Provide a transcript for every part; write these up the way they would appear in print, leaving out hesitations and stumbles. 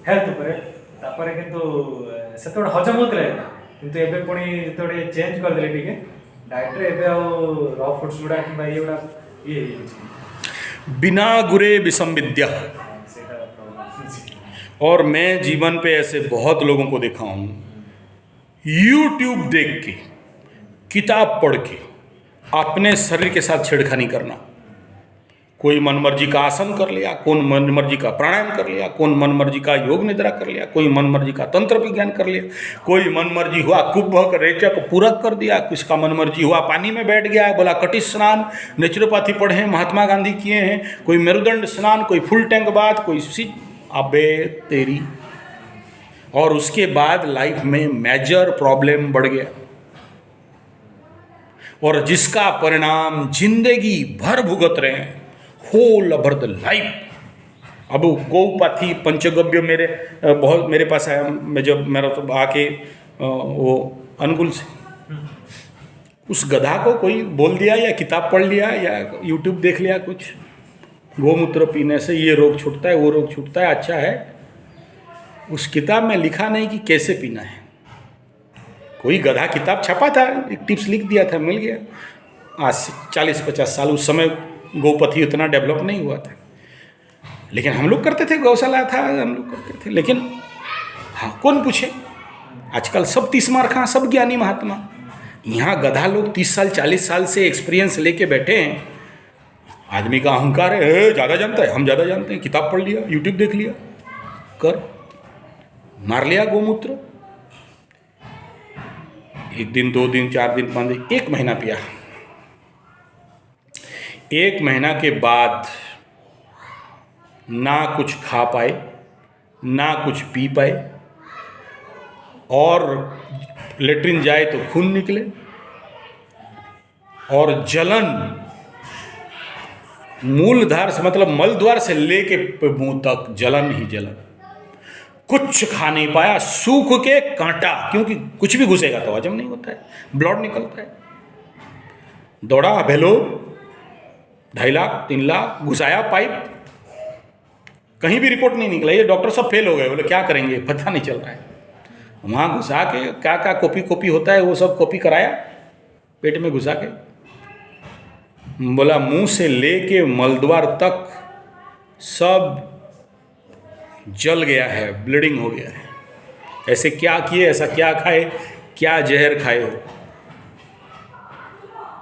Health उपरे तापर किंतु सेतोड हजम होतले किंतु एबे पुणी जेतोडे चेंज कर देले टिके डाइट रे एबे रॉ फूड्स गुडा कि भाई एगुडा ये बिना गुरे विषम विद्या। और मैं जीवन पे ऐसे बहुत लोगों को देखा हूँ, यूट्यूब देख के, किताब पढ़ के अपने शरीर के साथ छेड़खानी करना। कोई मनमर्जी का आसन कर लिया, कौन मनमर्जी का प्राणायाम कर लिया, कौन मनमर्जी का योग निद्रा कर लिया, कोई मनमर्जी का तंत्र विज्ञान कर लिया, कोई मनमर्जी हुआ कुंभक रेचक पूरक कर दिया, किसका मनमर्जी हुआ पानी में बैठ गया, बोला कटिश स्नान, नेचुरोपैथी पढ़े हैं, महात्मा गांधी किए हैं, कोई मेरुदंड स्नान, कोई फुल टैंक बाथ, कोई अबे तेरी। और उसके बाद लाइफ में मेजर प्रॉब्लम बढ़ गया और जिसका परिणाम जिंदगी भर भुगत रहे हैं, होल ओवर द लाइफ। अब गौपाथी पंचगव्य मेरे पास आया, मैं जब मेरा तो आके वो अनुकूल से उस गधा को कोई बोल दिया या किताब पढ़ लिया या यूट्यूब देख लिया कुछ, गोमूत्र पीने से ये रोग छूटता है वो रोग छूटता है, अच्छा है। उस किताब में लिखा नहीं कि कैसे पीना है। कोई गधा किताब छपा था, एक टिप्स लिख दिया था, मिल गया। आज से 40-50 साल, उस समय गौपथी उतना डेवलप नहीं हुआ था, लेकिन हम लोग करते थे, गौशाला था, हम लोग करते थे। लेकिन हाँ, कौन पूछे, आजकल सब 30 मार खां, सब ज्ञानी महात्मा। यहाँ गधा लोग 30 साल 40 साल से एक्सपीरियंस लेके बैठे हैं। आदमी का अहंकार है, ज़्यादा जानता है, हम ज़्यादा जानते हैं, किताब पढ़ लिया, यूट्यूब देख लिया, कर मार लिया गोमूत्र। 1 दिन 2 दिन 4 दिन 5 दिन 1 महीना पिया। 1 महीना के बाद ना कुछ खा पाए, ना कुछ पी पाए, और लेटरिन जाए तो खून निकले, और जलन मूलधार से, मतलब मलद्वार से लेके मुंह तक जलन ही जलन। कुछ खा नहीं पाया, सूख के कांटा, क्योंकि कुछ भी घुसेगा तो हजम नहीं होता है, ब्लड निकलता है। दौड़ा भेलो 2.5 लाख 3 लाख घुसाया पाइप, कहीं भी रिपोर्ट नहीं निकला। ये डॉक्टर सब फेल हो गए, बोले क्या करेंगे पता नहीं चल रहा है। वहाँ घुसा के क्या क्या कॉपी होता है वो सब कॉपी कराया पेट में घुसा के। बोला मुंह से लेके मलद्वार तक सब जल गया है, ब्लीडिंग हो गया है। ऐसे क्या किए, ऐसा क्या खाए, क्या जहर खाए हो?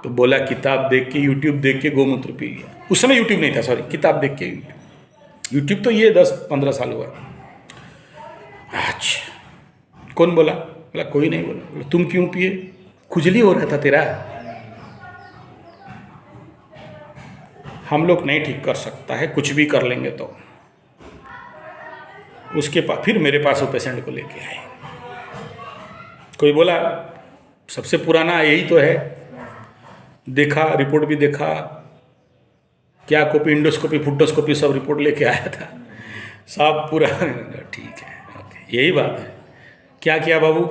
तो बोला किताब देख के, यूट्यूब देख के गोमूत्र पी लिया। उस समय यूट्यूब नहीं था, सॉरी, किताब देख के। यूट्यूब तो ये 10-15 साल हुआ। अच्छा, कौन बोला? बोला कोई नहीं बोला। बोला तुम क्यों पिए? खुजली हो रहा था तेरा। हम लोग नहीं ठीक कर सकता है, कुछ भी कर लेंगे तो। उसके पास फिर मेरे पास वो पेशेंट को लेके आए। कोई बोला सबसे पुराना यही तो है, देखा, रिपोर्ट भी देखा, क्या कॉपी, इंडोस्कोपी, फुटोस्कोपी सब रिपोर्ट लेके आया था, सब पूरा ठीक है, ओके, यही बात है। क्या किया बाबू?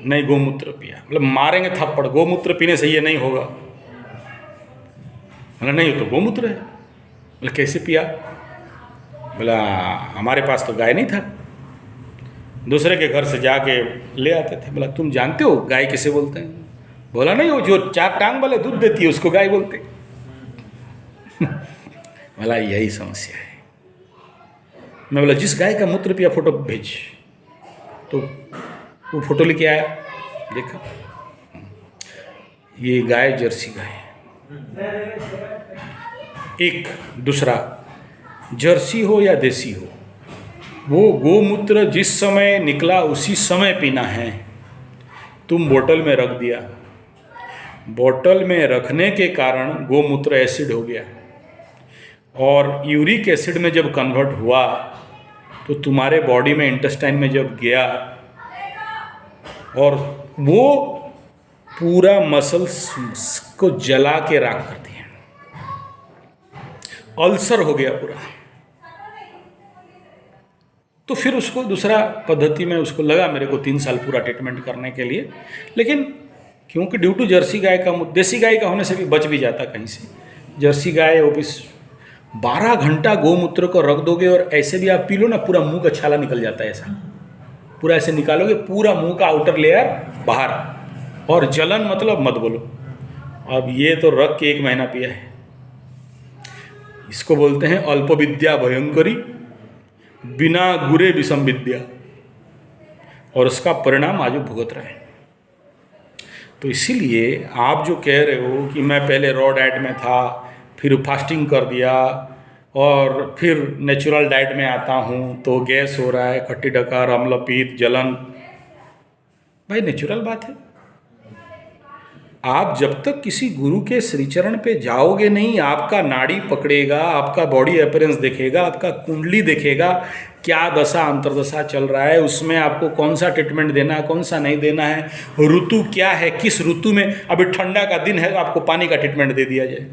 नहीं, गोमूत्र पिया। मतलब मारेंगे थप्पड़, गोमूत्र पीने से ये नहीं होगा। बोला नहीं, तो गोमूत्र है। बोला कैसे पिया? बोला हमारे पास तो गाय नहीं था, दूसरे के घर से जाके ले आते थे। बोला तुम जानते हो गाय किसे बोलते हैं? बोला नहीं, वो जो 4 टांग वाले दूध देती है उसको गाय बोलते हैं। बोला यही समस्या है। मैं बोला जिस गाय का मूत्र पिया फोटो भेज, तो वो फोटो लेके आया, देखा ये गाय जर्सी गाय है। एक दूसरा, जर्सी हो या देसी हो, वो गोमूत्र जिस समय निकला उसी समय पीना है। तुम बोतल में रख दिया, बोतल में रखने के कारण गोमूत्र एसिड हो गया, और यूरिक एसिड में जब कन्वर्ट हुआ तो तुम्हारे बॉडी में, इंटेस्टाइन में जब गया, और वो पूरा मसल्स को जला के राख कर दिया, अल्सर हो गया पूरा। तो फिर उसको दूसरा पद्धति में उसको लगा मेरे को 3 साल पूरा ट्रीटमेंट करने के लिए, लेकिन क्योंकि ड्यू टू जर्सी गाय का, देसी गाय का होने से भी बच भी जाता कहीं से। जर्सी गाय 12 घंटा गोमूत्र को रख दोगे और ऐसे भी आप पी लो ना, पूरा मुंह का छाला निकल जाता है ऐसा, पूरा ऐसे निकालोगे, पूरा मुंह का आउटर लेयर बाहर, और जलन मतलब मत बोलो। अब ये तो रख के 1 महीना पिया है। इसको बोलते हैं अल्प विद्या भयंकरी, बिना गुरे विषम विद्या, और उसका परिणाम आज भुगत रहे हैं। तो इसीलिए आप जो कह रहे हो कि मैं पहले रॉ डाइट में था, फिर फास्टिंग कर दिया और फिर नेचुरल डाइट में आता हूँ तो गैस हो रहा है, खट्टी डकार, अम्ल पीत, जलन, भाई नेचुरल बात है। आप जब तक किसी गुरु के श्रीचरण पे जाओगे नहीं, आपका नाड़ी पकड़ेगा, आपका बॉडी अपीयरेंस देखेगा, आपका कुंडली देखेगा, क्या दशा अंतर्दशा चल रहा है, उसमें आपको कौन सा ट्रीटमेंट देना है, कौन सा नहीं देना है, ऋतु क्या है, किस ऋतु में, अभी ठंडा का दिन है आपको पानी का ट्रीटमेंट दे दिया जाए,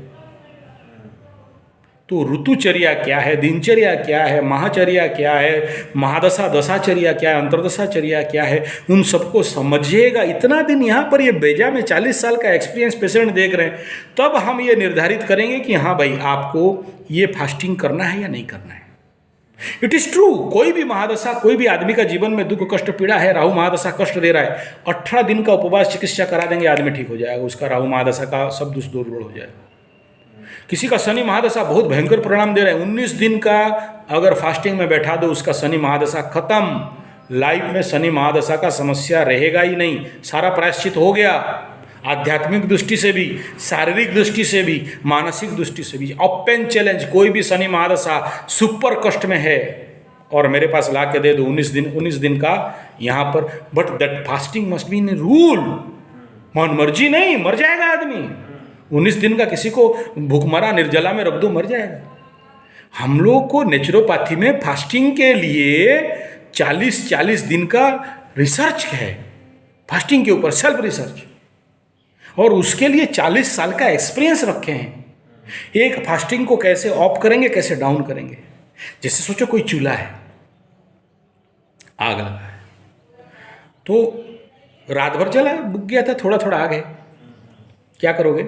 तो ऋतुचर्या क्या है, दिनचर्या क्या है, महाचर्या क्या है, महादशा दशाचर्या क्या है, अंतर्दशाचर्या क्या है, उन सबको समझिएगा। इतना दिन यहाँ पर ये बेजा में 40 साल का एक्सपीरियंस पेशेंट देख रहे हैं, तब हम ये निर्धारित करेंगे कि हाँ भाई आपको ये फास्टिंग करना है या नहीं करना है। इट इज़ ट्रू, कोई भी महादशा, कोई भी आदमी का जीवन में दुख कष्ट पीड़ा है, राहु महादशा कष्ट दे रहा है, 18 दिन का उपवास चिकित्सा करा देंगे, आदमी ठीक हो जाएगा, उसका राहु महादशा का सब दुष्ट दूर हो जाएगा। किसी का शनि महादशा बहुत भयंकर परिणाम दे रहा है, 19 दिन का अगर फास्टिंग में बैठा दो, उसका शनि महादशा खत्म। लाइफ में शनि महादशा का समस्या रहेगा ही नहीं, सारा प्रायश्चित हो गया, आध्यात्मिक दृष्टि से भी, शारीरिक दृष्टि से भी, मानसिक दृष्टि से भी। ओपन चैलेंज, कोई भी शनि महादशा सुपर कष्ट में है और मेरे पास ला के दे दो 19 दिन का यहाँ पर, but that fasting must be in rule, मन मर्जी नहीं, मर जाएगा आदमी। 19 दिन का किसी को भूखमरा निर्जला में रख दो, मर जाएगा। हम लोग को नेचुरोपैथी में फास्टिंग के लिए 40 दिन का रिसर्च है, फास्टिंग के ऊपर सेल्फ रिसर्च, और उसके लिए 40 साल का एक्सपीरियंस रखे हैं। एक फास्टिंग को कैसे ऑफ करेंगे, कैसे डाउन करेंगे। जैसे सोचो कोई चूल्हा है, आग लगा है, तो रात भर चला, बुक गया था, थोड़ा थोड़ा आग है, क्या करोगे,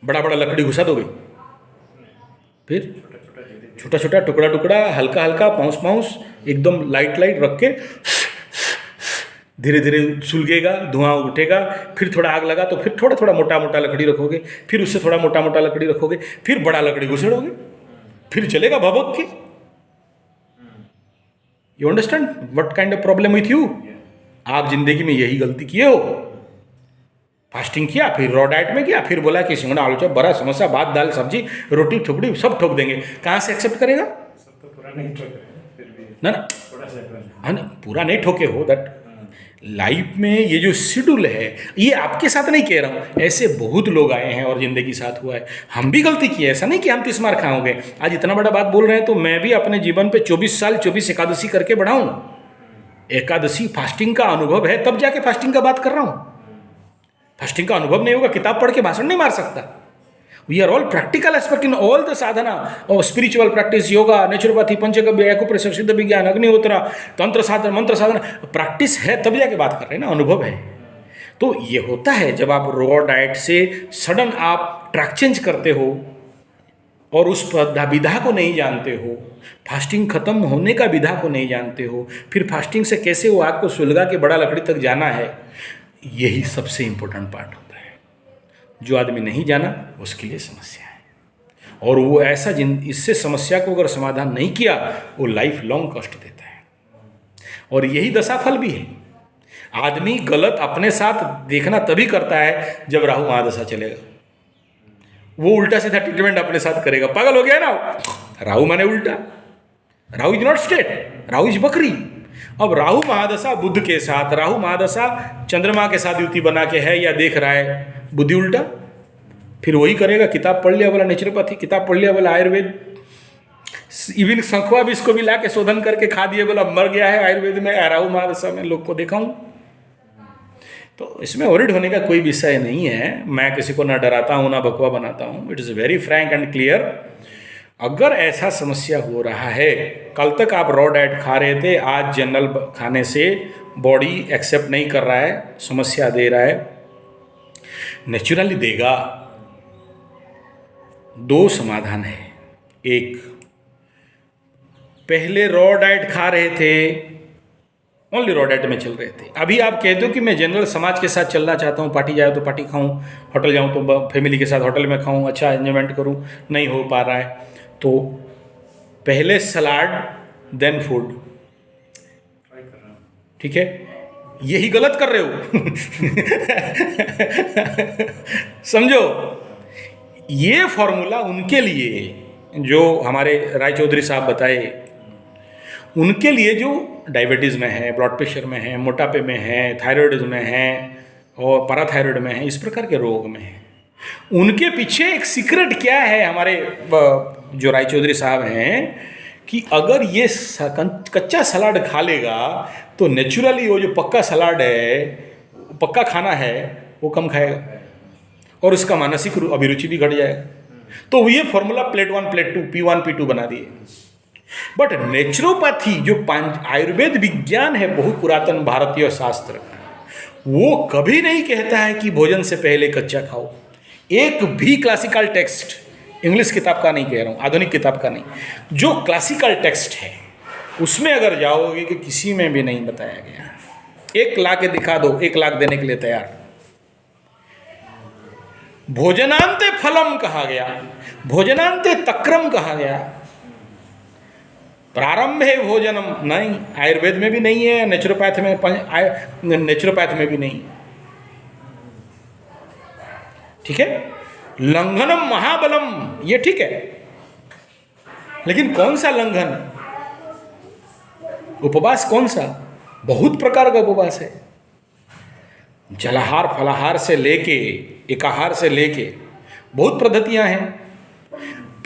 बड़ा बड़ा लकड़ी घुसा दोगे, फिर छोटा छोटा टुकड़ा टुकड़ा, हल्का हल्का, पाउस पाउस, एकदम लाइट रख के धीरे धीरे सुलगेगा, धुआं उठेगा, फिर थोड़ा आग लगा तो फिर थोड़ा थोड़ा मोटा मोटा लकड़ी रखोगे, फिर उससे थोड़ा मोटा मोटा लकड़ी रखोगे, फिर बड़ा लकड़ी घुसेड़ोगे, फिर चलेगा भभक के। You understand what kind of problem with you. आप जिंदगी में यही गलती किए हो, फास्टिंग किया, फिर रॉ डाइट में किया, फिर बोला कि सिंगड़ा आलू चॉप, बड़ा समोसा, भात दाल सब्जी रोटी ठुकड़ी सब ठोक देंगे, कहाँ से एक्सेप्ट करेगा। सब तो पूरा नहीं ठोके फिर भी ना थोड़ा सा हाँ ना, पूरा नहीं ठोके हो। दैट लाइफ में ये जो शेड्यूल है, ये आपके साथ नहीं कह रहा हूँ, ऐसे बहुत लोग आए हैं और ज़िंदगी साथ हुआ है। हम भी गलती की है, ऐसा नहीं कि हम 30 मार खाओगे। आज इतना बड़ा बात बोल रहे हैं तो मैं भी अपने जीवन पे 24 साल 24 एकादशी करके बढ़ा हूँ। एकादशी फास्टिंग का अनुभव है, तब जाके फास्टिंग का बात कर रहा हूँ। फास्टिंग का अनुभव नहीं होगा, किताब पढ़ के भाषण नहीं मार सकता। We are all practical aspect in all the sadhana और spiritual practice, yoga, naturopathy, panchagavya, acupressure, siddha vigyan, अग्निहोत्र, तंत्र साधना, मंत्र साधना, प्रैक्टिस है तब जाके बात कर रहे हैं ना, अनुभव है। तो ये होता है जब आप रॉ डाइट से सडन आप ट्रैक चेंज करते हो और उस विधा को नहीं जानते हो, फास्टिंग खत्म होने का विधा को नहीं जानते हो, फिर फास्टिंग से कैसे वो आग को सुलगा के बड़ा लकड़ी तक जाना है, यही सबसे इम्पोर्टेंट पार्ट होता है। जो आदमी नहीं जाना उसके लिए समस्या है, और वो ऐसा इससे समस्या को अगर समाधान नहीं किया वो लाइफ लॉन्ग कष्ट देता है। और यही दशाफल भी है। आदमी गलत अपने साथ देखना तभी करता है जब राहु महादशा चलेगा, वो उल्टा सीधा ट्रीटमेंट अपने साथ करेगा। पागल हो गया ना, राहु माने उल्टा। Rahu is not straight, Rahu is बकरी। अब राहु महादशा बुध के साथ, राहु महादशा चंद्रमा के साथ युति बना के है या देख रहा है, बुद्धि उल्टा, फिर वही करेगा। किताब पढ़ लिया बोला नेचुरोपैथी, किताब पढ़ लिया बोला आयुर्वेद, इवन शंखवा भी इसको भी ला के शोधन करके खा दिए बोला मर गया है आयुर्वेद में, राहु महादशा में लोग को देखा हूँ। तो इसमें वरिड होने का कोई विषय नहीं है। मैं किसी को ना डराता हूँ ना बकवा बनाता हूँ। It is very Frank and clear. अगर ऐसा समस्या हो रहा है, कल तक आप रॉ डाइट खा रहे थे, आज जनरल खाने से बॉडी एक्सेप्ट नहीं कर रहा है, समस्या दे रहा है, नेचुरली देगा। दो समाधान है, एक, पहले रॉ डाइट खा रहे थे, ओनली रॉ डाइट में चल रहे थे। अभी आप कहते हो कि मैं जनरल समाज के साथ चलना चाहता हूँ, पार्टी जाए तो पार्टी खाऊं, होटल जाऊँ तो फैमिली के साथ होटल में खाऊं, अच्छा एंजॉयमेंट करूँ, नहीं हो पा रहा है। तो पहले सलाड देन फूड, ठीक है, यही गलत कर रहे हो। समझो, ये फॉर्मूला उनके लिए जो हमारे राय चौधरी साहब बताए, उनके लिए जो डायबिटीज़ में है, ब्लड प्रेशर में है, मोटापे में है, थायराइड में है और पैराथायराइड में है, इस प्रकार के रोग में है। उनके पीछे एक सीक्रेट क्या है हमारे जो राय चौधरी साहब हैं, कि अगर ये कच्चा सलाद खा लेगा तो नेचुरली वो जो पक्का सलाद है, पक्का खाना है, वो कम खाएगा और उसका मानसिक अभिरुचि भी घट जाएगा। तो ये formula plate 1 plate 2 P1 P2 बना दिए। बट नेचुरोपैथी जो आयुर्वेद विज्ञान है, बहुत पुरातन भारतीय शास्त्र, वो कभी नहीं कहता है कि भोजन से पहले कच्चा खाओ। एक भी क्लासिकल टेक्स्ट, इंग्लिश किताब का नहीं कह रहा हूँ, आधुनिक किताब का नहीं, जो क्लासिकल टेक्स्ट है उसमें अगर जाओगे कि किसी में भी नहीं बताया गया। 1 ला के दिखा दो, 1 लाख देने के लिए तैयार। भोजनांते फलम कहा गया, भोजनांते तक्रम कहा गया, प्रारंभ है भोजनम नहीं, आयुर्वेद में भी नहीं है, नेचुरोपैथ में भी नहीं, ठीक है। लंघनम महाबलम, ये ठीक है, लेकिन कौन सा लंघन? उपवास कौन सा? बहुत प्रकार का उपवास है, जलाहार फलाहार से लेके एकाहार से लेके बहुत पद्धतियां हैं।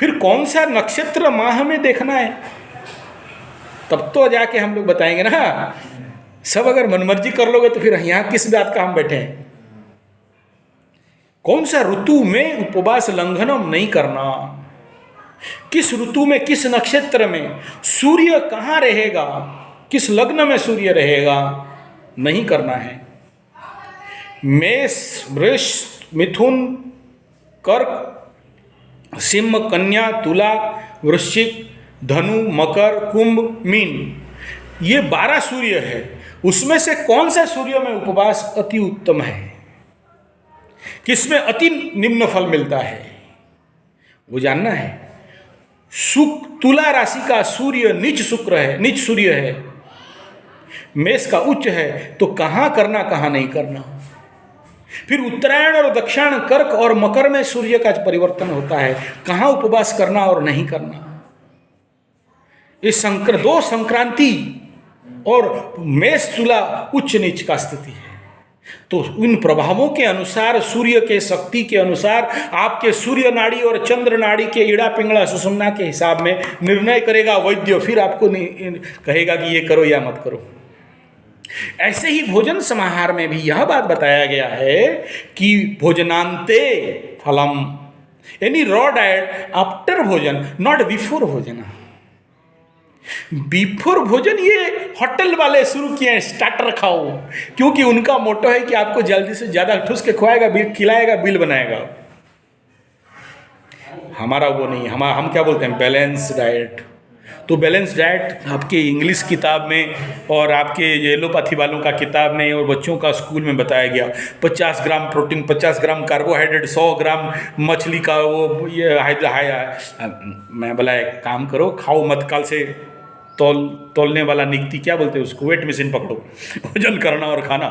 फिर कौन सा नक्षत्र माह में देखना है, तब तो जाके हम लोग बताएंगे ना। सब अगर मनमर्जी कर लोगे तो फिर यहाँ किस बात का हम बैठे हैं। कौन सा ऋतु में उपवास लंघनम नहीं करना, किस ऋतु में, किस नक्षत्र में, सूर्य कहाँ रहेगा, किस लग्न में सूर्य रहेगा, नहीं करना है। मेष, वृष, मिथुन, कर्क, सिंह, कन्या, तुला, वृश्चिक, धनु, मकर, कुंभ, मीन, ये 12 सूर्य है। उसमें से कौन सा सूर्य में उपवास अति उत्तम है, किसमें अति निम्न फल मिलता है, वो जानना है। तुला राशि का सूर्य नीच शुक्र है, नीच सूर्य है, मेष का उच्च है, तो कहाँ करना कहाँ नहीं करना। फिर उत्तरायण और दक्षिण, कर्क और मकर में सूर्य का परिवर्तन होता है, कहाँ उपवास करना और नहीं करना। इस 2 संक्रांति और मेष तुला उच्च नीच का स्थिति है। तो इन प्रभावों के अनुसार, सूर्य के शक्ति के अनुसार, आपके सूर्य नाड़ी और चंद्र नाड़ी के इड़ा पिंगला सुषुम्ना के हिसाब में निर्णय करेगा वैद्य, फिर आपको कहेगा कि ये करो या मत करो। ऐसे ही भोजन समाहार में भी यह बात बताया गया है कि भोजनांते फलम, यानी रॉ डाइट आफ्टर भोजन, नॉट बिफोर भोजन। बिफोर भोजन ये होटल वाले शुरू किए हैं, स्टार्टर खाओ, क्योंकि उनका मोटो है कि आपको जल्दी से ज़्यादा ठूस के खुआएगा, बिल खिलाएगा, बिल बनाएगा। हमारा वो नहीं, हम क्या बोलते हैं, बैलेंस डाइट। तो बैलेंस डाइट आपके इंग्लिश किताब में और आपके एलोपैथी वालों का किताब में और बच्चों का स्कूल में बताया गया। 50 ग्राम प्रोटीन, 50 ग्राम कार्बोहाइड्रेट, 100 ग्राम मछली का वो ये मैं बोला एक काम करो, खाओ मत, कल से तोलने वाला निकती, क्या बोलते हैं उसको, वेट मशीन पकड़ो, वजन करना और खाना।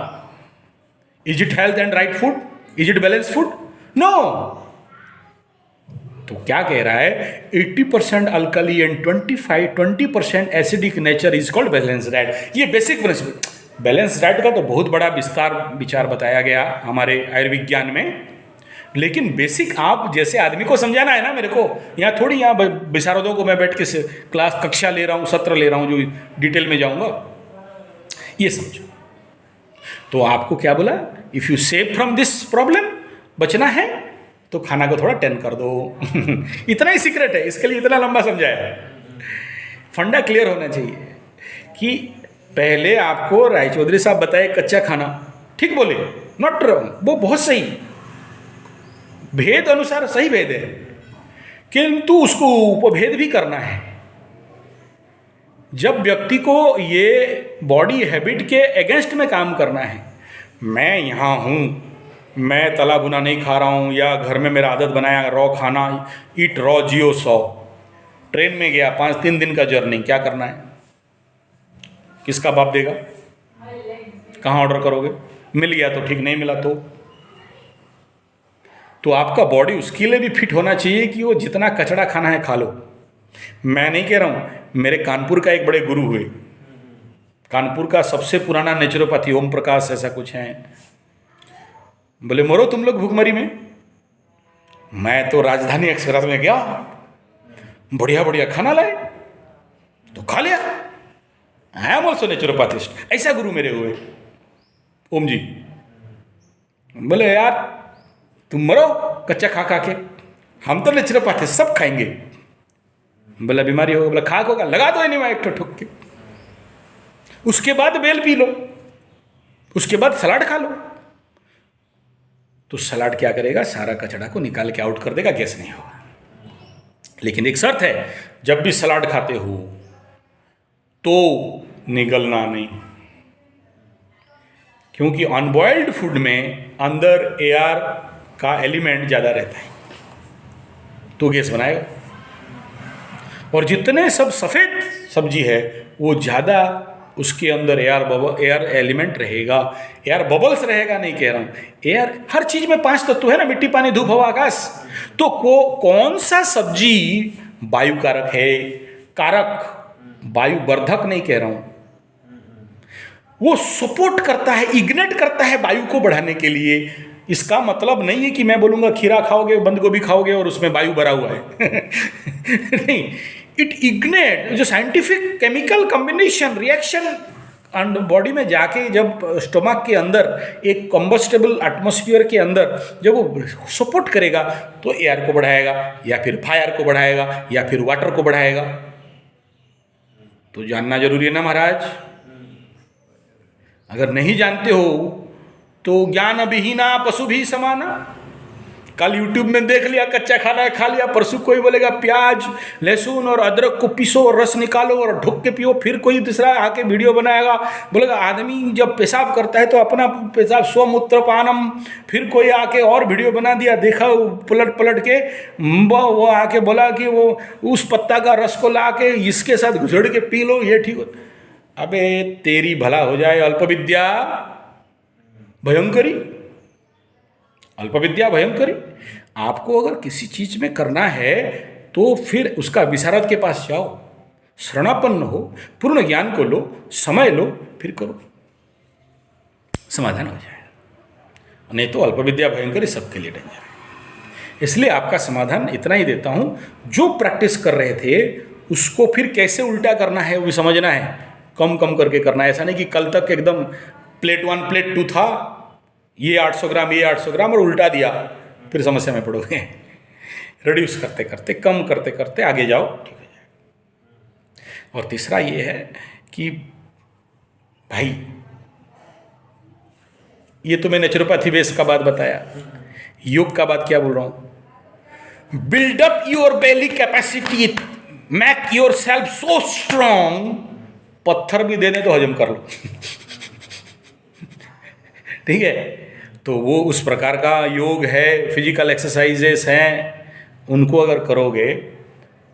Is it health and right food? Is it balance food? No. तो क्या कह रहा है, 80% alkali and 20% acidic nature is called balance diet. ये बेसिक प्रिंसिपल। बैलेंस डाइट का तो बहुत बड़ा विचार बताया गया हमारे आयुर्विज्ञान में, लेकिन बेसिक आप जैसे आदमी को समझाना है ना, मेरे को यहाँ थोड़ी, यहाँ विशारदों को मैं बैठ के क्लास कक्षा ले रहा हूँ, सत्र ले रहा हूँ जो डिटेल में जाऊँगा, ये समझो। तो आपको क्या बोला, if you save from this problem, बचना है तो खाना को थोड़ा टेन कर दो। इतना ही सीक्रेट है, इसके लिए इतना लंबा समझाया। फंडा क्लियर होना चाहिए कि पहले आपको राय चौधरी साहब बताए कच्चा खाना, ठीक बोले, नॉट रॉन्ग, वो बहुत सही, भेद अनुसार सही भेद है किंतु उसको उपभेद भी करना है। जब व्यक्ति को ये बॉडी हैबिट के अगेंस्ट में काम करना है, मैं यहाँ हूँ, मैं तला भुना नहीं खा रहा हूँ, या घर में मेरा आदत बनाया रॉ खाना, ईट रॉ जियो 100, ट्रेन में गया 3 दिन का जर्नी, क्या करना है, किसका बाप देगा, कहाँ ऑर्डर करोगे, मिल गया तो ठीक, नहीं मिला तो आपका बॉडी उसके लिए भी फिट होना चाहिए कि वो जितना कचड़ा खाना है खा लो। मैं नहीं कह रहा हूँ, मेरे कानपुर का एक बड़े गुरु हुए, कानपुर का सबसे पुराना नेचुरोपैथी ओम प्रकाश ऐसा कुछ है, बोले मरो तुम लोग भूखमरी में। मैं तो राजधानी एक्सप्रेस में गया, बढ़िया बढ़िया खाना लाए तो खा लिया, आई एम ऑल्सो नेचुरोपैथिस्ट। ऐसा गुरु मेरे हुए ओम जी। बोले यार तुम मरो कच्चा खा खा के, हम तो नेचुरोपैथिस्ट सब खाएंगे। बोला बीमारी होगा, बोला खाक होगा, लगा दो एनीमा एक ठुक के, उसके बाद बेल पी लो, उसके बाद सलाद खा लो। तो सलाद क्या करेगा, सारा कचड़ा को निकाल के आउट कर देगा, गैस नहीं होगा। लेकिन एक शर्त है, जब भी सलाद खाते हो तो निगलना नहीं, क्योंकि अनबॉइल्ड फूड में अंदर एयर का एलिमेंट ज़्यादा रहता है तो गैस बनाएगा, और जितने सब सफ़ेद सब्जी है वो ज़्यादा उसके अंदर एयर एलिमेंट रहेगा, एयर बबल्स रहेगा, नहीं कह रहा हूँ, एयर, हर चीज़ में 5 तत्व है ना, मिट्टी पानी धूप हवा आकाश। तो कौन सा सब्जी वायु कारक है, कारक, वायु वर्धक नहीं कह रहा हूँ, वो सपोर्ट करता है, इग्नेट करता है वायु को बढ़ाने के लिए। इसका मतलब नहीं है कि मैं बोलूँगा खीरा खाओगे, बंद गोभी खाओगे और उसमें वायु भरा हुआ है नहीं, इट इग्नेट, जो scientific chemical combination reaction and body में जाके जब स्टोमक के अंदर एक कंबस्टेबल एटमॉस्फेयर के अंदर जब वो सपोर्ट करेगा तो एयर को बढ़ाएगा, या फिर फायर को बढ़ाएगा, या फिर वाटर को बढ़ाएगा। तो जानना जरूरी है ना महाराज। अगर नहीं जानते हो तो ज्ञान विहीना पशु भी समाना। कल यूट्यूब में देख लिया, कच्चा खाना है खा लिया, परसों कोई बोलेगा प्याज लहसुन और अदरक को पीसो और रस निकालो और ढुक के पियो, फिर कोई दूसरा आके वीडियो बनाएगा, बोलेगा आदमी जब पेशाब करता है तो अपना पेशाब स्वमूत्र पानम, फिर कोई आके और वीडियो बना दिया, देखा पलट पलट के, वो आके बोला कि वो उस पत्ता का रस को ला के इसके साथ घुसड़ के पी लो, ये ठीक हो। अबे तेरी भला हो जाए, अल्पविद्या भयंकरी, अल्पविद्या भयंकरी। आपको अगर किसी चीज में करना है तो फिर उसका विशारद के पास जाओ, शरणापन्न हो, पूर्ण ज्ञान को लो, समय लो, फिर करो, समाधान हो जाएगा। नहीं तो अल्पविद्या भयंकरी सबके लिए डेंजर है। इसलिए आपका समाधान इतना ही देता हूं, जो प्रैक्टिस कर रहे थे उसको फिर कैसे उल्टा करना है वो भी समझना है, कम कम करके करना है। ऐसा नहीं कि कल तक एकदम प्लेट 1 प्लेट 2 था, ये 800 ग्राम ये 800 ग्राम और उल्टा दिया, फिर समस्या में पड़ोगे। रिड्यूस करते करते, कम करते करते आगे जाओ, ठीक हो जाएगा। और तीसरा ये है कि भाई, ये तो मैं नेचुरोपैथी बेस का बात बताया, योग का बात क्या बोल रहा हूं, build up your belly capacity, make your self so strong, पत्थर भी दे दे तो हजम कर लो ठीक है। तो वो उस प्रकार का योग है, फिजिकल एक्सरसाइजेस हैं, उनको अगर करोगे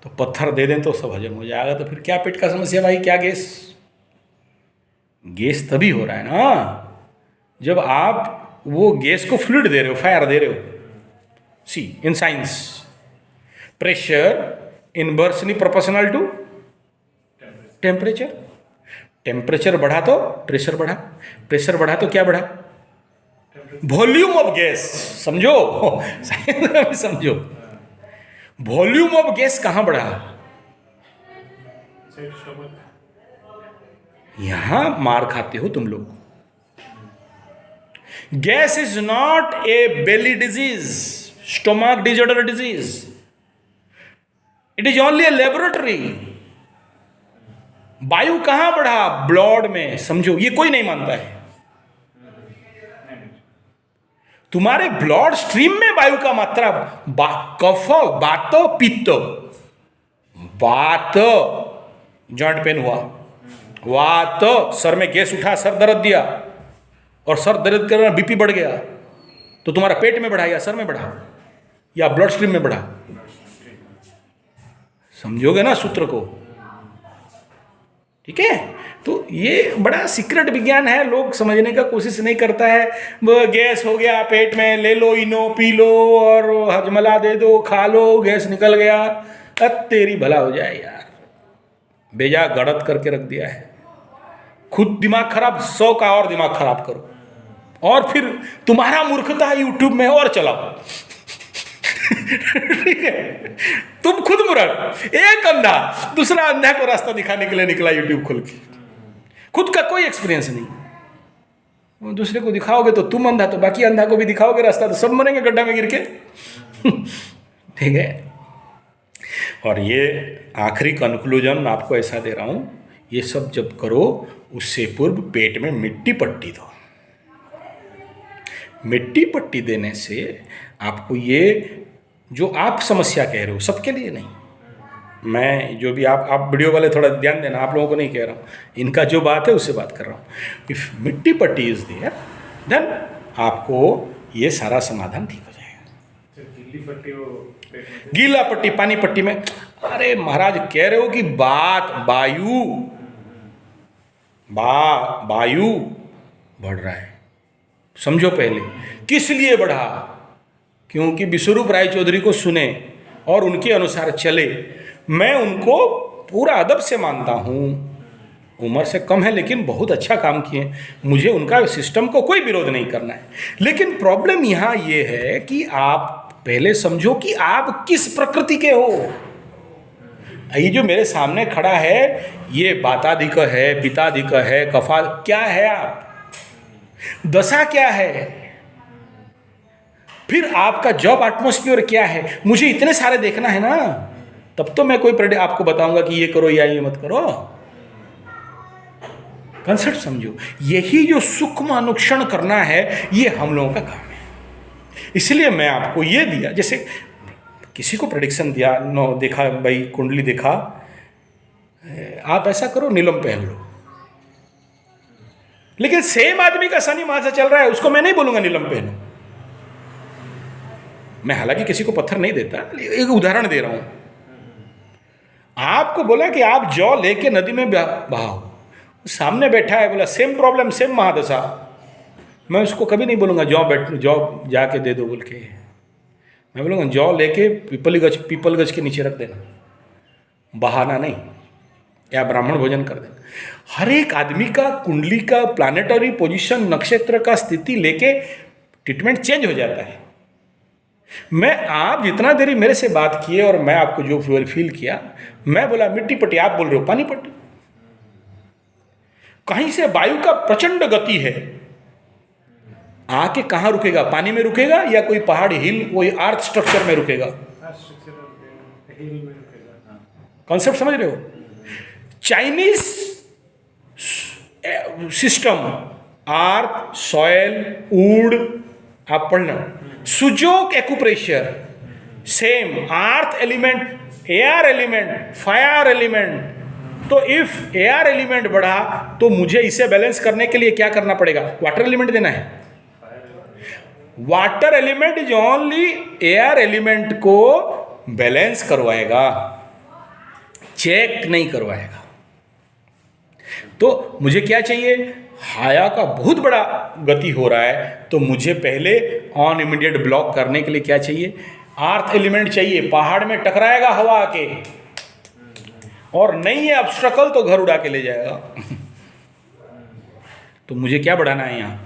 तो पत्थर दे दें तो सब हजम हो जाएगा। तो फिर क्या पेट का समस्या भाई, क्या गैस, गैस तभी हो रहा है ना जब आप वो गैस को फ्लूइड दे रहे हो, फायर दे रहे हो। See in science pressure inversely proportional to temperature, temperature बढ़ा तो प्रेशर बढ़ा, प्रेशर बढ़ा तो क्या बढ़ा, वॉल्यूम ऑफ गैस। समझो समझो, वॉल्यूम ऑफ गैस कहां बढ़ा, यहां मार खाते हो तुम लोग। Gas is not a belly disease, stomach disorder disease, it is only a laboratory. वायु कहां बढ़ा, ब्लड में। समझो, ये कोई नहीं मानता है। तुम्हारे ब्लड स्ट्रीम में वायु का मात्रा कफ वात पित्त, वात जॉइंट पेन हुआ, वात सर में गैस उठा, सर दर्द दिया, और सर दर्द करना बीपी बढ़ गया, तो तुम्हारा पेट में बढ़ा या सर में बढ़ा या ब्लड स्ट्रीम में बढ़ा? समझोगे ना सूत्र को? ठीक है, तो ये बड़ा सीक्रेट विज्ञान है, लोग समझने का कोशिश नहीं करता है। वो गैस हो गया पेट में, ले लो इनो पी लो और हजमला दे दो, खा लो, गैस निकल गया। तेरी भला हो जाए यार, बेजा गड़त करके रख दिया है। खुद दिमाग खराब, 100 का और दिमाग खराब करो, और फिर तुम्हारा मूर्खता यूट्यूब में और चलाओ। ठीक है, तुम खुद मूर्ख, एक अंधा दूसरा अंधा को रास्ता दिखाने के लिए निकला यूट्यूब खोल के, खुद का कोई एक्सपीरियंस नहीं। दूसरे को दिखाओगे तो तुम अंधा, तो बाकी अंधा को भी दिखाओगे रास्ता, तो सब मरेंगे गड्ढा में गिर के। ठीक है, और ये आखिरी कंक्लूजन आपको ऐसा दे रहा हूं, ये सब जब करो उससे पूर्व पेट में मिट्टी पट्टी दो। मिट्टी पट्टी देने से आपको ये जो आप समस्या कह रहे हो, सबके लिए नहीं, मैं जो भी आप वीडियो वाले थोड़ा ध्यान देना, आप लोगों को नहीं कह रहा हूँ, इनका जो बात है उससे बात कर रहा हूँ। इफ मिट्टी पट्टी इज देयर देन आपको ये सारा समाधान ठीक हो जाएगा। गीली पट्टी वो गीला पट्टी, पानी पट्टी में, अरे महाराज कह रहे हो कि बात वायु बढ़ रहा है, समझो पहले किस लिए बढ़ा, क्योंकि विश्वरूप राय चौधरी को सुने और उनके अनुसार चले। मैं उनको पूरा अदब से मानता हूँ, उम्र से कम है लेकिन बहुत अच्छा काम किए, मुझे उनका सिस्टम को कोई विरोध नहीं करना है। लेकिन प्रॉब्लम यहाँ ये है कि आप पहले समझो कि आप किस प्रकृति के हो। ये जो मेरे सामने खड़ा है ये बाताधिक है, पिताधिक है, कफा, क्या है आप, दशा क्या है, फिर आपका जॉब एटमॉस्फेयर क्या है, मुझे इतने सारे देखना है ना, तब तो मैं कोई आपको बताऊंगा कि ये करो या ये मत करो। कंसेप्ट समझो, यही जो सूक्ष्म अनुक्षण करना है ये हम लोगों का काम है। इसलिए मैं आपको ये दिया, जैसे किसी को प्रेडिक्शन दिया, नो देखा भाई कुंडली देखा, आप ऐसा करो नीलम पहन लो, लेकिन सेम आदमी का शनि वहां से चल रहा है, उसको मैं नहीं बोलूंगा नीलम पहनो। मैं हालांकि किसी को पत्थर नहीं देता, एक उदाहरण दे रहा हूं। आपको बोला कि आप जौ लेके नदी में बहाओ, सामने बैठा है बोला सेम प्रॉब्लम सेम महादशा, मैं उसको कभी नहीं बोलूंगा जौ जाके दे दो बोल के, मैं बोलूँगा जौ लेके पीपल गज के नीचे रख देना, बहाना नहीं, या ब्राह्मण भोजन कर देना। हर एक आदमी का कुंडली का प्लानेटरी पोजीशन, नक्षत्र का स्थिति लेके ट्रीटमेंट चेंज हो जाता है। मैं आप जितना देरी मेरे से बात किए और मैं आपको जो फील किया, मैं बोला मिट्टी पट्टी, आप बोल रहे हो पानी पट्टी। कहीं से वायु का प्रचंड गति है, आके कहाँ रुकेगा, पानी में रुकेगा या कोई पहाड़ हिल कोई अर्थ स्ट्रक्चर में रुकेगा? कॉन्सेप्ट समझ रहे हो? Chinese system, earth, soil, would, आप पढ़ना, Sujok acupressure, same earth element, air element, fire element. तो इफ एयर एलिमेंट बढ़ा तो मुझे इसे बैलेंस करने के लिए क्या करना पड़ेगा? वाटर एलिमेंट देना है। Water element is only air element को बैलेंस करवाएगा, चेक नहीं करवाएगा। तो मुझे क्या चाहिए? हाया का बहुत बड़ा गति हो रहा है, तो मुझे पहले ऑन इमीडिएट ब्लॉक करने के लिए क्या चाहिए? अर्थ एलिमेंट चाहिए। पहाड़ में टकराएगा हवा आके, और नहीं है ऑब्स्ट्रकल तो घर उड़ा के ले जाएगा। तो मुझे क्या बढ़ाना है यहाँ?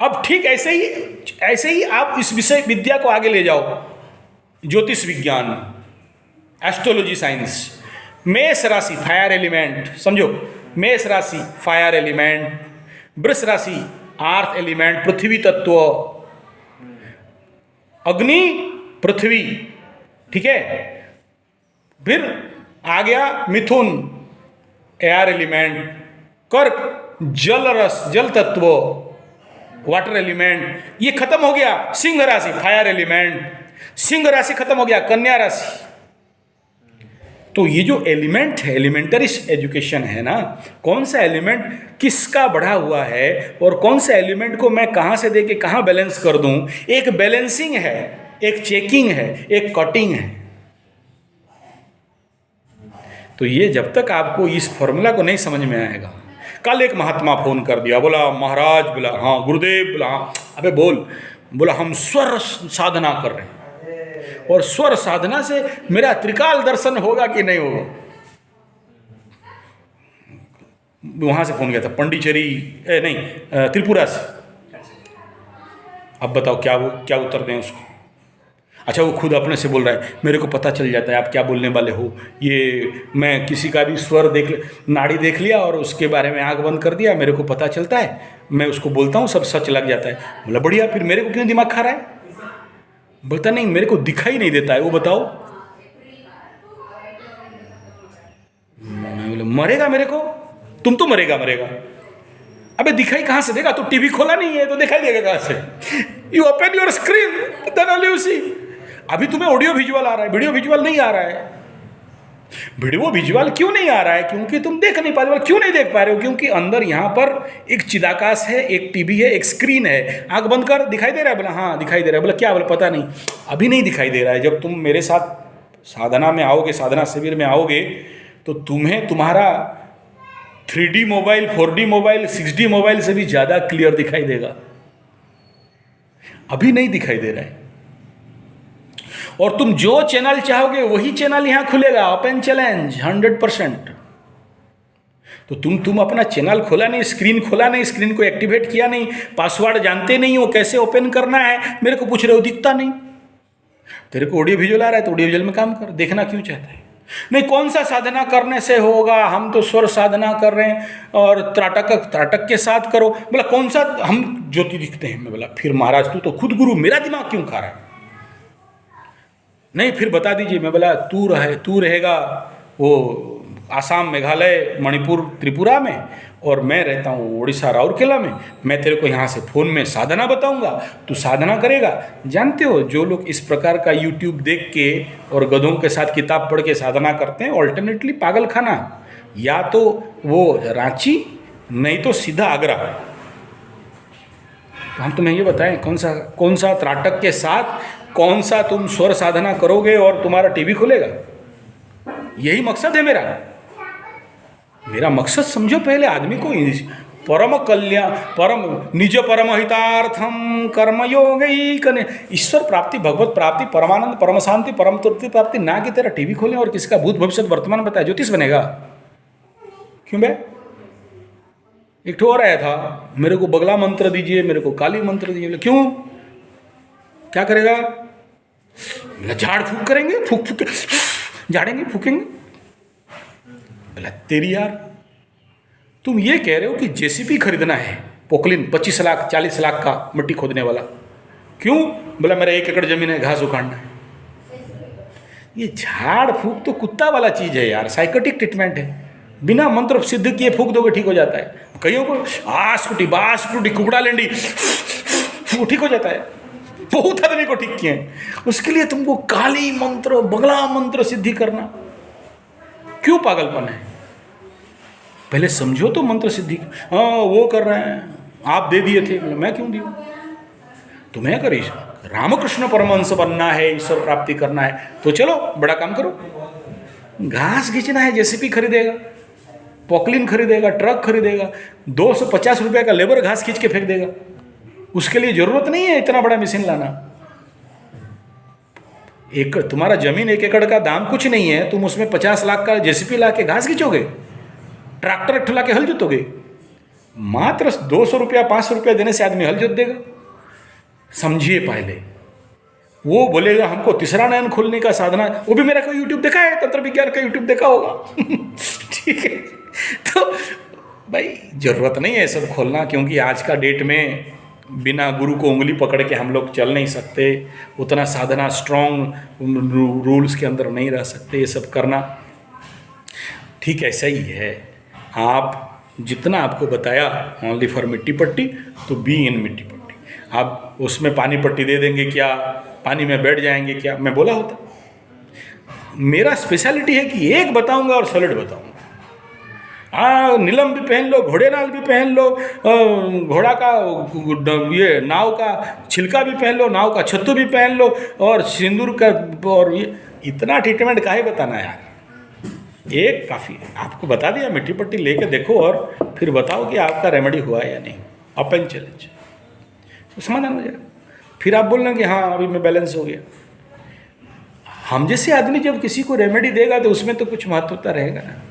अब ठीक ऐसे ही आप इस विषय विद्या को आगे ले जाओ, ज्योतिष विज्ञान, एस्ट्रोलॉजी साइंस। मेष राशि फायर एलिमेंट, समझो, मेष राशि फायर एलिमेंट, वृष राशि अर्थ एलिमेंट, पृथ्वी तत्व, अग्नि पृथ्वी, ठीक है। फिर आ गया मिथुन एयर एलिमेंट, कर्क जल रस जल तत्व, वाटर एलिमेंट, ये खत्म हो गया। सिंह राशि फायर एलिमेंट, सिंह राशि खत्म हो गया, कन्या राशि। तो ये जो एलिमेंट है, एलिमेंटरी एजुकेशन है ना, कौन सा एलिमेंट किसका बढ़ा हुआ है और कौन सा एलिमेंट को मैं कहाँ से दे के कहाँ बैलेंस कर दूं, एक बैलेंसिंग है, एक चेकिंग है, एक कटिंग है। तो ये जब तक आपको इस फॉर्मूला को नहीं समझ में आएगा। कल एक महात्मा फोन कर दिया, बोला महाराज, बोला हाँ गुरुदेव, बोला हाँ, अबे बोल, बोला हम स्वर साधना कर रहे हैं और स्वर साधना से मेरा त्रिकाल दर्शन होगा कि नहीं होगा। वहां से फोन गया था पंडिचेरी, नहीं त्रिपुरा से। अब बताओ क्या उत्तर दें उसको। अच्छा, वो खुद अपने से बोल रहा है, मेरे को पता चल जाता है आप क्या बोलने वाले हो, ये मैं किसी का भी स्वर नाड़ी देख लिया और उसके बारे में आंख बंद कर दिया, मेरे को पता चलता है, मैं उसको बोलता हूँ, सब सच लग जाता है। बोला बढ़िया, फिर मेरे को क्यों दिमाग खा रहा है? बोलता नहीं, मेरे को दिखाई नहीं देता है, वो बताओ। मैं बोला मरेगा मेरे को, तुम तो मरेगा। अबे दिखाई कहाँ से देगा? तो टीवी खोला नहीं है तो दिखाई देगा कहाँ से? You open your screen then only you see. अभी तुम्हें ऑडियो विजुअल आ रहा है, वीडियो विजुअल नहीं आ रहा है। वीडियो विजुअल क्यों नहीं आ रहा है? क्योंकि तुम देख नहीं पा रहे हो। क्यों नहीं देख पा रहे हो? क्योंकि अंदर यहाँ पर एक चिदाकाश है, एक टीवी है, एक स्क्रीन है। आंख बंद कर, दिखाई दे रहा है? बोला हाँ दिखाई दे रहा है। बोला क्या? बोला पता नहीं, अभी नहीं दिखाई दे रहा है। जब तुम मेरे साथ साधना में आओगे, साधना शिविर में आओगे, तो तुम्हें तुम्हारा 3D mobile, 4D mobile, 6D mobile से भी ज़्यादा क्लियर दिखाई देगा। अभी नहीं दिखाई दे रहा है। और तुम जो चैनल चाहोगे वही चैनल यहां खुलेगा, ओपन चैलेंज 100%। तो तुम अपना चैनल खोला नहीं, स्क्रीन खोला नहीं, स्क्रीन को एक्टिवेट किया नहीं, पासवर्ड जानते नहीं हो, कैसे ओपन करना है, मेरे को पूछ रहे हो, दिखता नहीं। तेरे को ऑडियो विजुअल आ रहा है तो ऑडियो विजुअल में काम कर, देखना क्यों चाहता है? नहीं, कौन सा साधना करने से होगा, हम तो स्वर साधना कर रहे हैं और त्राटक के साथ करो। बोला कौन सा? हम ज्योति दिखते हैं। मैं बोला फिर महाराज तू तो खुद गुरु, मेरा दिमाग क्यों खा रहा है? नहीं फिर बता दीजिए। मैं बोला तू रहेगा वो आसाम, मेघालय, मणिपुर, त्रिपुरा में, और मैं रहता हूँ उड़ीसा, राउरकेला में। मैं तेरे को यहाँ से फ़ोन में साधना बताऊँगा, तू साधना करेगा। जानते हो जो लोग इस प्रकार का यूट्यूब देख के और गधों के साथ किताब पढ़ के साधना करते हैं, ऑल्टरनेटली पागल खाना, या तो वो रांची, नहीं तो सीधा आगरा। तो हम तुम्हें ये बताएं कौन सा त्राटक के साथ कौन सा तुम स्वर साधना करोगे और तुम्हारा टीवी खुलेगा? यही मकसद है मेरा मकसद समझो पहले। आदमी को परम कल्याण, निज परम हितार्थम कर्मयोगैक, ईश्वर प्राप्ति, भगवत प्राप्ति, परमानंद, परम शांति, परम तृप्ति प्राप्ति, ना कि तेरा टीवी खोले और किसका भूत भविष्य वर्तमान बताए। ज्योतिष बनेगा क्यों बे? एक ठो और आया था, मेरे को बगला मंत्र दीजिए, मेरे को काली मंत्र दीजिए। क्यों? क्या करेगा? झाड़ फूक करेंगे, फूक झाड़ेंगे, फूकेंगे। बोला तेरी यार, तुम ये कह रहे हो कि जेसीबी खरीदना है, पोकलिन 25 लाख 40 लाख का मिट्टी खोदने वाला। क्यों? बोला मेरा 1 एकड़ जमीन है, घास उखाड़ना है। ये झाड़ फूक तो कुत्ता वाला चीज है यार, साइकोटिक ट्रीटमेंट है। बिना मंत्र सिद्ध किए फूक दोगे ठीक हो जाता है। कईयों को आसकुटी बासकुटी कुकड़ा लेंडी वो ठीक हो जाता है। बहुत आदमी को ठीक किए हैं। उसके लिए तुमको काली मंत्र, बगला मंत्र सिद्धि करना क्यों? पागलपन है। पहले समझो तो मंत्र सिद्धि। हाँ वो कर रहे हैं, आप दे दिए थे, मैं क्यों दिया? तुम्हें अगर रामकृष्ण परमहंस बनना है, ईश्वर प्राप्ति करना है, तो चलो बड़ा काम करो। घास खींचना है, जेसीबी खरीदेगा, पॉकलिन खरीदेगा, ट्रक खरीदेगा, 250 रुपये का लेबर घास खींच के फेंक देगा। उसके लिए जरूरत नहीं है इतना बड़ा मशीन लाना। तुम्हारा जमीन 1 एकड़ का दाम कुछ नहीं है, तुम उसमें 50 लाख का जेसीबी ला के घास खींचोगे, ट्रैक्टर ला के हल जोतोगे। मात्र 200 रुपया 500 रुपया देने से आदमी हल जोत देगा। समझिए पहले। वो बोलेगा हमको तीसरा नयन खोलने का साधना, वो भी मेरा कोई यूट्यूब देखा है, तंत्र विज्ञान का यूट्यूब देखा होगा। ठीक है, तो भाई जरूरत नहीं है सब खोलना, क्योंकि आज का डेट में बिना गुरु को उंगली पकड़ के हम लोग चल नहीं सकते। उतना साधना स्ट्रॉन्ग रूल्स के अंदर नहीं रह सकते। ये सब करना ठीक ऐसा ही है। आप जितना आपको बताया ओनली फॉर मिट्टी पट्टी, तो बी इन मिट्टी पट्टी। आप उसमें पानी पट्टी दे देंगे क्या, पानी में बैठ जाएंगे क्या, मैं बोला होता। मेरा स्पेशलिटी है कि एक बताऊंगा और सॉलिड बताऊंगा। नीलम भी पहन लो, घोड़े नाल भी पहन लो, घोड़ा का ये नाव का छिलका भी पहन लो, नाव का छत्तू भी पहन लो, और सिंदूर का, और ये इतना ट्रीटमेंट काहे बताना यार, एक काफ़ी है। आपको बता दिया, मिट्टी पट्टी लेके देखो और फिर बताओ कि आपका रेमेडी हुआ है या नहीं। अप एंड चैलेंज, तो समाधान हो जाएगा। फिर आप बोलना कि हाँ अभी मैं बैलेंस हो गया। हम जैसे आदमी जब किसी को रेमेडी देगा तो उसमें तो कुछ महत्वता रहेगा ना।